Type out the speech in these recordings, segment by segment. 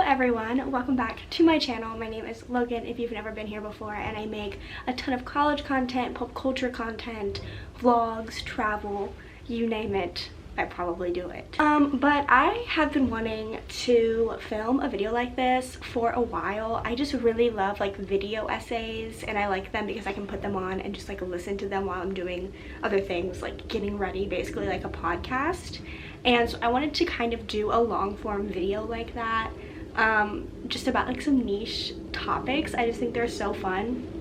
everyone, welcome back to my channel. My name is Logan if you've never been here before, and I make a ton of college content, pop culture content, vlogs, travel, you name it, I probably do it. But I have been wanting to film a video like this for a while. I just really love like video essays, and I like them because I can put them on and just like listen to them while I'm doing other things, like getting ready, basically like a podcast. And so I wanted to kind of do a long form video like that, just about like some niche topics. I just think they're so fun.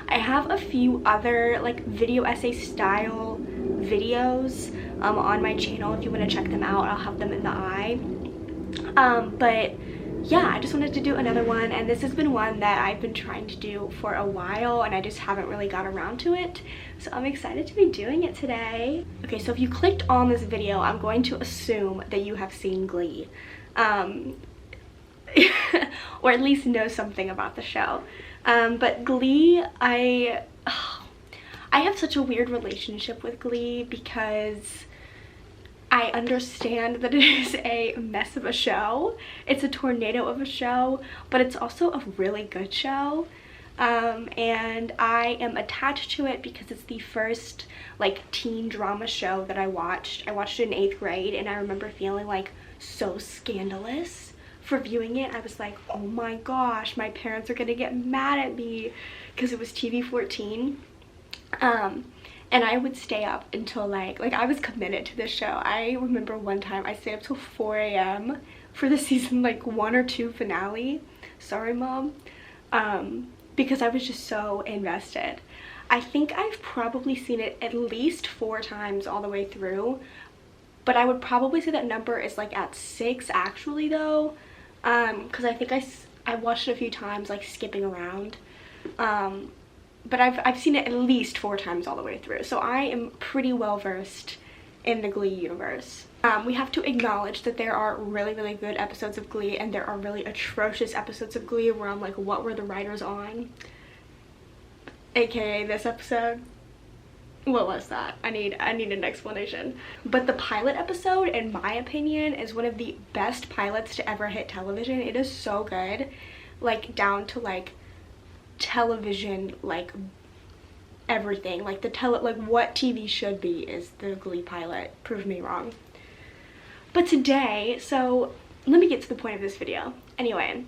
I have a few other like video essay style videos on my channel. If you want to check them out, I'll have them in the eye. But yeah, I just wanted to do another one, and this has been one that I've been trying to do for a while and I just haven't really got around to it, so I'm excited to be doing it today. Okay, so if you clicked on this video, I'm going to assume that you have seen Glee, or at least know something about the show. But Glee, I have such a weird relationship with Glee because I understand that it is a mess of a show. It's a tornado of a show, but it's also a really good show. And I am attached to it because it's the first like teen drama show that I watched. I watched it in 8th grade, and I remember feeling like so scandalous for viewing it. I was like, oh my gosh, my parents are gonna get mad at me because it was TV 14. And I would stay up until like I was committed to this show. I remember one time I stayed up till 4 a.m. for the season like 1 or 2 finale. Sorry, Mom. Because I was just so invested. I think I've probably seen it at least 4 times all the way through, but I would probably say that number is like at 6 actually though, because I think I watched it a few times like skipping around. But I've seen it at least 4 times all the way through, so I am pretty well versed in the Glee universe. We have to acknowledge that there are really good episodes of Glee, and there are really atrocious episodes of Glee where I'm like, what were the writers on? AKA this episode. What was that? I need an explanation. But the pilot episode, in my opinion, is one of the best pilots to ever hit television. It is so good, like down to like television, like everything, like like what TV should be is the Glee pilot. Prove me wrong. But today, so let me get to the point of this video. Anyway,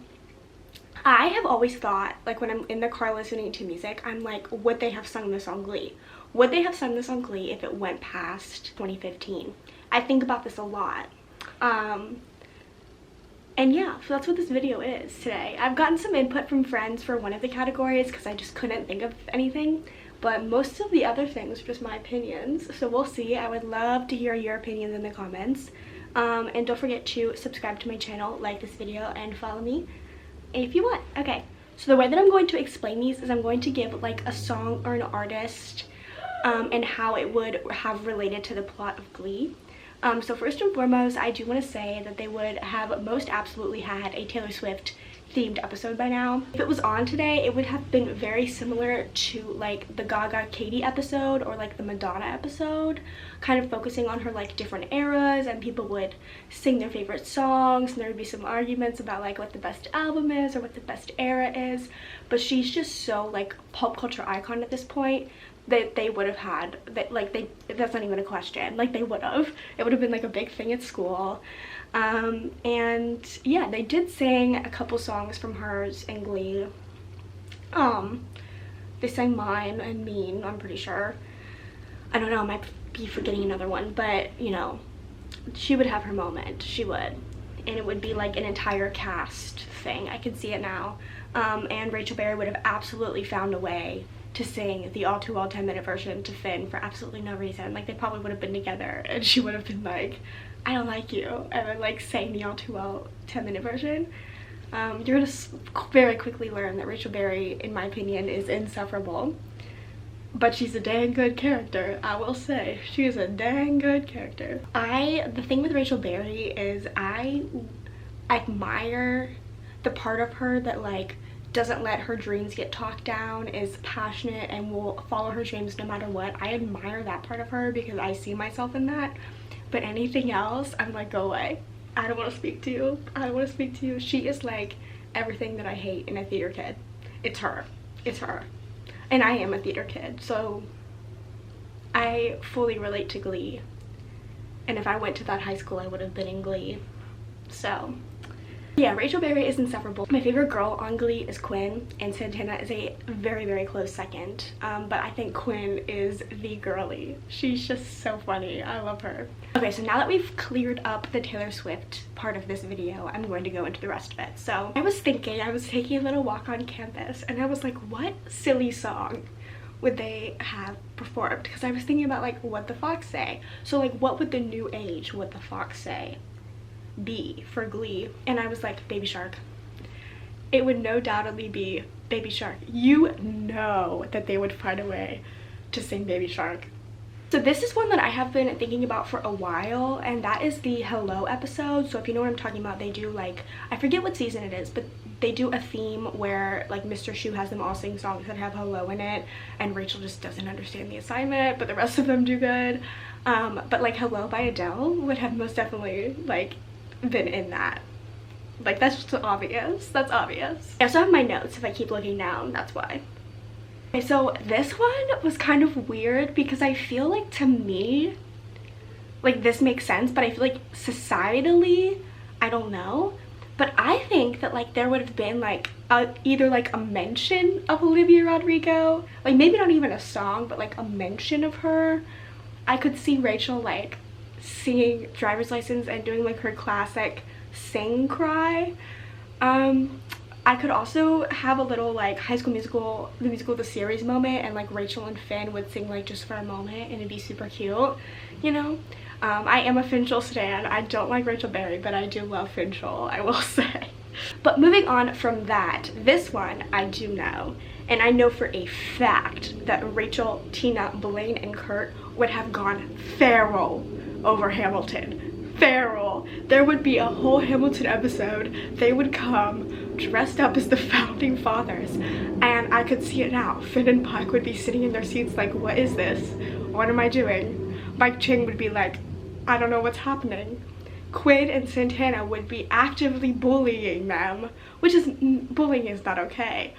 I have always thought, like when I'm in the car listening to music, I'm like, would they have sung this on Glee? Would they have sung this on Glee if it went past 2015? I think about this a lot. And yeah, so that's what this video is today. I've gotten some input from friends for one of the categories because I just couldn't think of anything, but most of the other things are just my opinions, so we'll see. I would love to hear your opinions in the comments. And don't forget to subscribe to my channel, like this video, and follow me if you want. Okay, so the way that I'm going to explain these is I'm going to give like a song or an artist and how it would have related to the plot of Glee. So first and foremost, I do want to say that they would have most absolutely had a Taylor Swift themed episode by now. If it was on today, it would have been very similar to like the Gaga Katy episode or like the Madonna episode, kind of focusing on her like different eras, and people would sing their favorite songs, and there would be some arguments about like what the best album is or what the best era is. But she's just so like pop culture icon at this point that they would have had that, like that's not even a question, like they would have, it would have been like a big thing at school. And yeah, they did sing a couple songs from hers in Glee. They sang Mine and Mean, I'm pretty sure. I don't know, I might be forgetting another one, but you know, she would have her moment, she would, and it would be like an entire cast thing. I can see it now. And Rachel Berry would have absolutely found a way to sing the all too well 10-minute version to Finn for absolutely no reason. Like they probably would have been together and she would have been like, I don't like you, and then like sang the all too well 10-minute version. You're gonna very quickly learn that Rachel Berry, in my opinion, is insufferable, but she's a dang good character. I will say she is a dang good character. The thing with Rachel Berry is I admire the part of her that like doesn't let her dreams get talked down, is passionate, and will follow her dreams no matter what. I admire that part of her because I see myself in that. But anything else, I'm like, go away. I don't want to speak to you. I don't want to speak to you. She is like everything that I hate in a theater kid. It's her. It's her. And I am a theater kid, so I fully relate to Glee. And if I went to that high school, I would have been in Glee. So yeah, Rachel Berry is insufferable. My favorite girl on Glee is Quinn, and Santana is a very, very close second. But I think Quinn is the girly. She's just so funny. I love her. Okay, so now that we've cleared up the Taylor Swift part of this video, I'm going to go into the rest of it. So I was thinking, I was taking a little walk on campus, and I was like, what silly song would they have performed? Because I was thinking about like What the Fox Say. So like, what would the new age What the Fox Say be for Glee? And I was like, Baby Shark. It would no doubtedly be Baby Shark. You know that they would find a way to sing Baby Shark. So this is one that I have been thinking about for a while, and that is the Hello episode. So if you know what I'm talking about, they do like, I forget what season it is, but they do a theme where like Mr. Shu has them all sing songs that have hello in it, and Rachel just doesn't understand the assignment, but the rest of them do good. But like Hello by Adele would have most definitely like been in that. Like, that's just obvious. That's obvious. I also have my notes. If I keep looking down, that's why. Okay, so this one was kind of weird because I feel like, to me, like this makes sense, but I feel like societally, I don't know, but I think that like there would have been like either like a mention of Olivia Rodrigo, like maybe not even a song, but like a mention of her. I could see Rachel like singing Driver's License and doing like her classic sing cry. I could also have a little like High School Musical, the musical, the series moment, and like Rachel and Finn would sing like just for a moment, and it'd be super cute, you know. I am a Finchel stan. I don't like Rachel Berry, but I do love Finchel, I will say. But moving on from that, this one I do know, and I know for a fact that Rachel, Tina, Blaine, and Kurt would have gone feral over Hamilton. Feral. There would be a whole Hamilton episode. They would come dressed up as the founding fathers, and I could see it now. Finn and Puck would be sitting in their seats like, what is this? What am I doing? Mike Chang would be like, I don't know what's happening. Quinn and Santana would be actively bullying them, which is, bullying is not okay.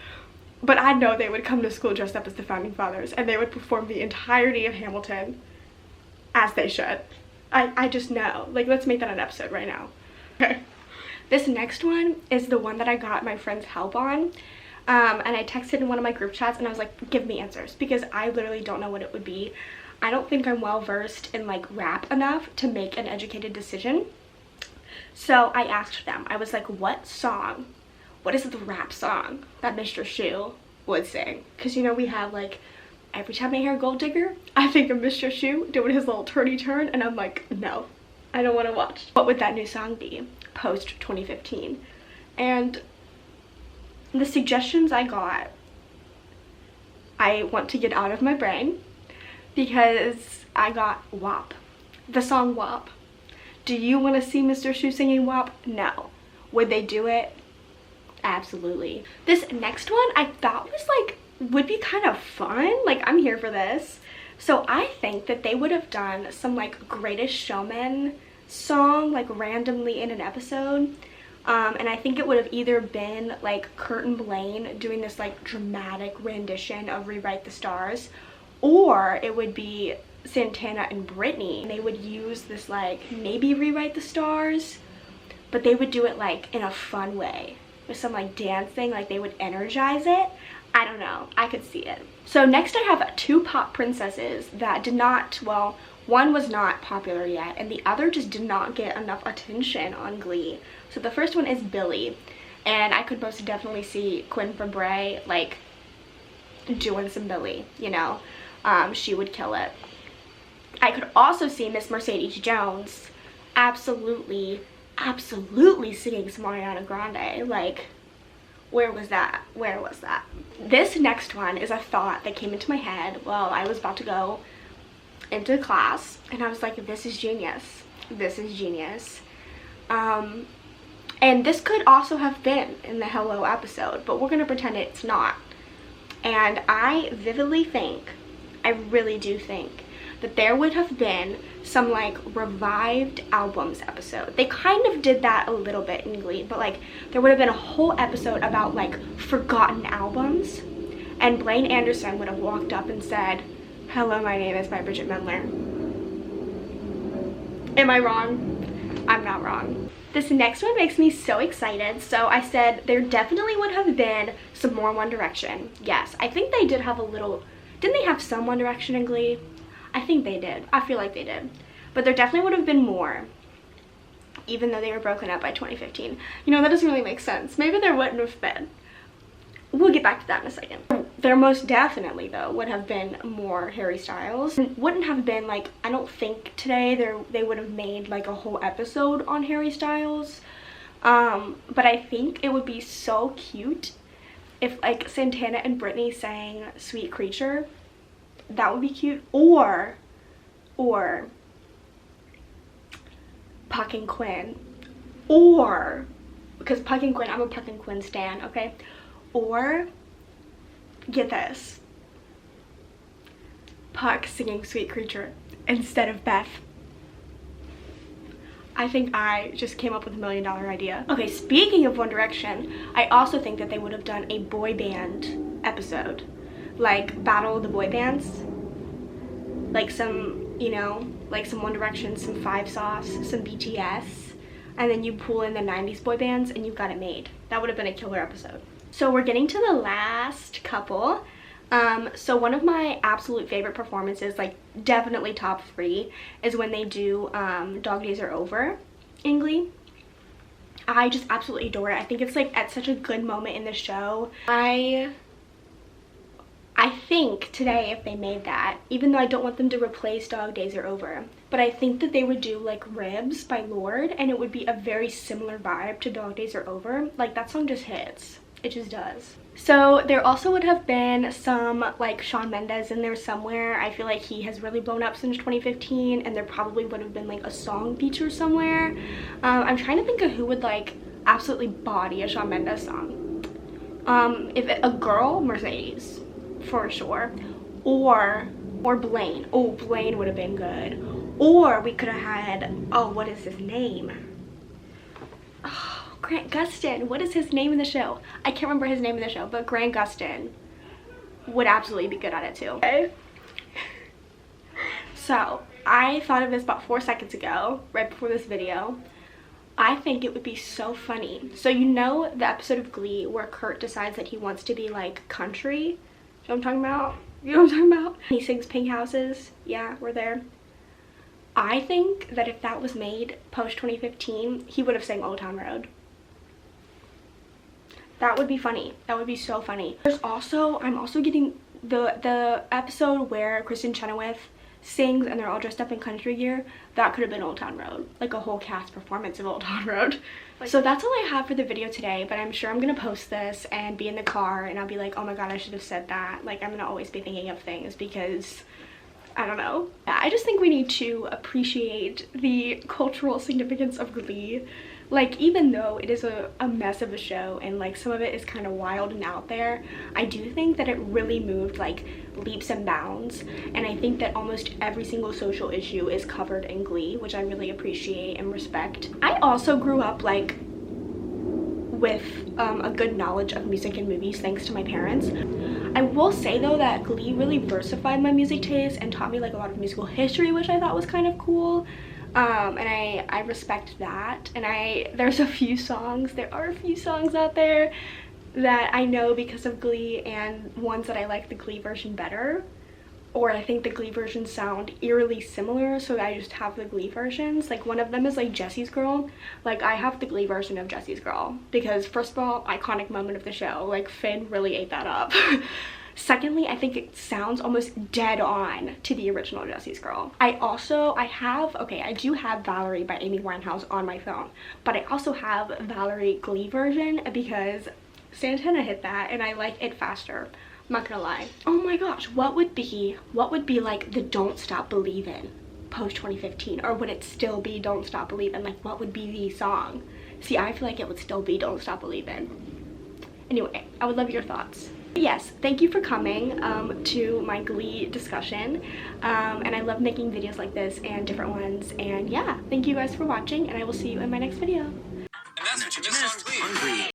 But I know they would come to school dressed up as the founding fathers, and they would perform the entirety of Hamilton as they should. I just know. Like, let's make that an episode right now. Okay. This next one is the one that I got my friend's help on. And I texted in one of my group chats, and I was like, give me answers, because I literally don't know what it would be. I don't think I'm well versed in like rap enough to make an educated decision. So I asked them, I was like, what is the rap song that Mr. Shu would sing? Because, you know, we have like, every time I hear Gold Digger, I think of Mr. Shu doing his little turny turn, and I'm like, no, I don't want to watch. What would that new song be post 2015? And the suggestions I got, I want to get out of my brain, because I got WAP, the song WAP. Do you want to see Mr. Shu singing WAP? No. Would they do it? Absolutely. This next one I thought was like, would be kind of fun. Like, I'm here for this. So I think that they would have done some like Greatest Showman song like randomly in an episode. And I think it would have either been like Kurt and Blaine doing this like dramatic rendition of Rewrite the Stars, or it would be Santana and Brittany. They would use this like maybe Rewrite the Stars, but they would do it like in a fun way with some like dancing, like they would energize it. I don't know, I could see it. So next I have two pop princesses that did not, well, one was not popular yet, and the other just did not get enough attention on Glee. So the first one is Billy, and I could most definitely see Quinn Fabray like doing some Billy, you know. She would kill it. I could also see Miss Mercedes Jones absolutely singing some Ariana Grande. Like, where was that? Where was that? This next one is a thought that came into my head while I was about to go into class, and I was like, this is genius. This is genius. And this could also have been in the Hello episode, but we're gonna pretend it's not. And I vividly think, I really do think, that there would have been some like revived albums episode. They kind of did that a little bit in Glee, but like there would have been a whole episode about like forgotten albums, and Blaine Anderson would have walked up and said, "Hello, my name is by Bridget Mendler." Am I wrong? I'm not wrong. This next one makes me so excited. So I said there definitely would have been some more One Direction. Yes, I think they did have a little, didn't they have some One Direction in Glee? I think they did. I feel like they did. But there definitely would have been more, even though they were broken up by 2015. You know, that doesn't really make sense. Maybe there wouldn't have been. We'll get back to that in a second. There most definitely, though, would have been more Harry Styles. It wouldn't have been, like, I don't think today they would have made, like, a whole episode on Harry Styles. But I think it would be so cute if, like, Santana and Britney sang Sweet Creature. That would be cute. Or Puck and Quinn. Or, because Puck and Quinn, I'm a Puck and Quinn stan, okay? Or, get this, Puck singing Sweet Creature instead of Beth. I think I just came up with $1 million idea. Okay, speaking of One Direction, I also think that they would have done a boy band episode. Like, Battle of the Boy Bands. Like some, you know, like some One Direction, some Five Sauce, some BTS. And then you pull in the 90s boy bands and you've got it made. That would have been a killer episode. So we're getting to the last couple. So one of my absolute favorite performances, like definitely top 3, is when they do Dog Days Are Over in Glee. I just absolutely adore it. I think it's like at such a good moment in the show. I think today, if they made that, even though I don't want them to replace Dog Days Are Over, but I think that they would do like Ribs by Lorde, and it would be a very similar vibe to Dog Days Are Over. Like, that song just hits. It just does. So there also would have been some like Shawn Mendes in there somewhere. I feel like he has really blown up since 2015, and there probably would have been like a song feature somewhere. I'm trying to think of who would like absolutely body a Shawn Mendes song. If a girl, Mercedes, for sure. Or Blaine. Oh, Blaine would have been good. Or we could have had, oh, what is his name? Oh, Grant Gustin. What is his name in the show? I can't remember his name in the show, but Grant Gustin would absolutely be good at it too. Okay. So I thought of this about 4 seconds ago, right before this video. I think it would be so funny. So you know the episode of Glee where Kurt decides that he wants to be like country? You know what I'm talking about? You know what I'm talking about? He sings Pink Houses. Yeah, we're there. I think that if that was made post 2015, he would have sang Old Town Road. That would be funny. That would be so funny. There's also, I'm also getting the episode where Kristen Chenoweth sings and they're all dressed up in country gear. That could have been Old Town Road. Like a whole cast performance of Old Town Road. So that's all I have for the video today, but I'm sure I'm gonna post this and be in the car and I'll be like, oh my god, I should have said that. Like, I'm gonna always be thinking of things because I don't know. Yeah, I just think we need to appreciate the cultural significance of Glee. Like, even though it is a mess of a show and like some of it is kind of wild and out there, I do think that it really moved like leaps and bounds, and I think that almost every single social issue is covered in Glee, which I really appreciate and respect. I also grew up like with a good knowledge of music and movies thanks to my parents. I will say though that Glee really versified my music taste and taught me like a lot of musical history, which I thought was kind of cool. And I respect that. And there's a few songs, there are a few songs out there that I know because of Glee, and ones that I like the Glee version better, or I think the Glee versions sound eerily similar, so I just have the Glee versions. Like, one of them is like Jesse's Girl. Like, I have the Glee version of Jesse's Girl because, first of all, iconic moment of the show. Like, Finn really ate that up. Secondly, I think it sounds almost dead on to the original Jesse's Girl. I do have Valerie by Amy Winehouse on my phone, but I also have Valerie Glee version because Santana hit that and I like it faster. I'm not gonna lie. Oh my gosh, what would be like the Don't Stop Believin' post 2015, or would it still be Don't Stop Believin'? Like, what would be the song? See, I feel like it would still be Don't Stop Believin'. Anyway, I would love your thoughts. Yes, thank you for coming to my Glee discussion, and I love making videos like this and different ones, and yeah, thank you guys for watching, and I will see you in my next video. And that's what you missed on Glee.